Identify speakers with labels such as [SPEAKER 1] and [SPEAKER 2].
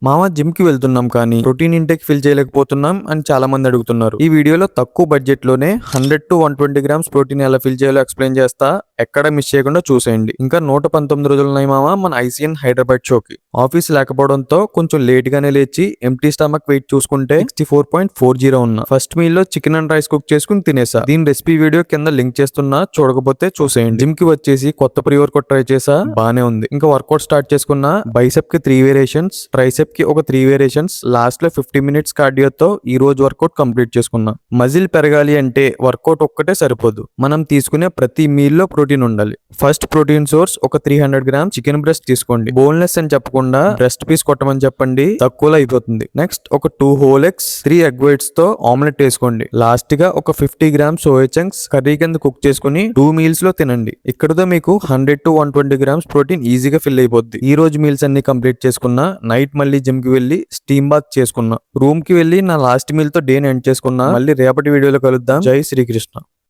[SPEAKER 1] మామ జిమ్ కి వెళ్తున్నాం కానీ ప్రోటీన్ ఇంటేక్ ఫిల్ చేయలేకపోతున్నాం అని చాలా మంది అడుగుతున్నారు. ఈ వీడియోలో తక్కువ బడ్జెట్ లోనే 100 to 120 గ్రామ్స్ ప్రోటీన్ ఎలా ఫిల్ చేయాలో ఎక్స్ప్లెయిన్ చేస్తా. ఎక్కడ మిస్ చేయకుండా చూసేయండి. ఇంకా 119 రోజులు ఉన్నాయి మామ మన ఐసీఎన్ హైదరాబాద్ షోకి. ఆఫీస్ లేకపోవడంతో కొంచెం లేట్ గానే లేచి ఎంటీ స్టమక్ వెయిట్ చూసుకుంటే 64.40 ఉన్నా. ఫస్ట్ మీల్ లో చికెన్ అండ్ రైస్ కుక్ చేసుకుని తినేసా. దీని రెసిపీ వీడియో కింద లింక్ చేస్తున్నా, చూడకపోతే చూసేయండి. జిమ్ కి వచ్చేసి కొత్త ప్రీ వర్కౌట్ ట్రై చేసా, బానే ఉంది. ఇంకా వర్కౌట్ స్టార్ట్ చేసుకున్నా. బైసెప్ కి 3 వేరియేషన్స్, ట్రైసెప్ కి ఒక 3 వేరియేషన్స్, లాస్ట్ లో 50 మినిట్స్ కార్డియోతో ఈ రోజు వర్కౌట్ కంప్లీట్ చేసుకున్నా. మజిల్ పెరగాలి అంటే వర్కౌట్ ఒక్కటే సరిపోదు, మనం తీసుకునే ప్రతి మీల్ లో ప్రోటీన్ ఉండాలి. ఫస్ట్ ప్రోటీన్ సోర్స్ ఒక 300 గ్రామ్ చికెన్ బ్రెస్ట్ తీసుకోండి. బోన్లెస్ అని చెప్పకుండా బ్రెస్ట్ పీస్ కొట్టమని చెప్పండి, తక్కువలో అయిపోతుంది. నెక్స్ట్ ఒక 2 హోల్ ఎగ్స్, 3 ఎగ్ వైట్స్ తో ఆమ్లెట్ వేసుకోండి. లాస్ట్ గా ఒక 50 గ్రామ్స్ సోయా చంక్స్ కర్రీ కింద కుక్ చేసుకుని 2 మీల్స్ లో తినండి. ఇక్కడతో మీకు 100 to 120 గ్రామ్స్ ప్రోటీన్ ఈజీగా ఫిల్ అయిపోద్ది. ఈ రోజు మీల్స్ అన్ని కంప్లీట్ చేసుకున్నా. నైట్ మళ్ళీ జిమ్ కి వెళ్లి స్టీమ్ బాత్ చేసుకున్నా. రూమ్ కి వెళ్లి నా లాస్ట్ మీల్ తో డే ఎండ్ చేసుకున్నా. మళ్ళీ రేపటి వీడియోలో కలుద్దాం. జై శ్రీకృష్ణ.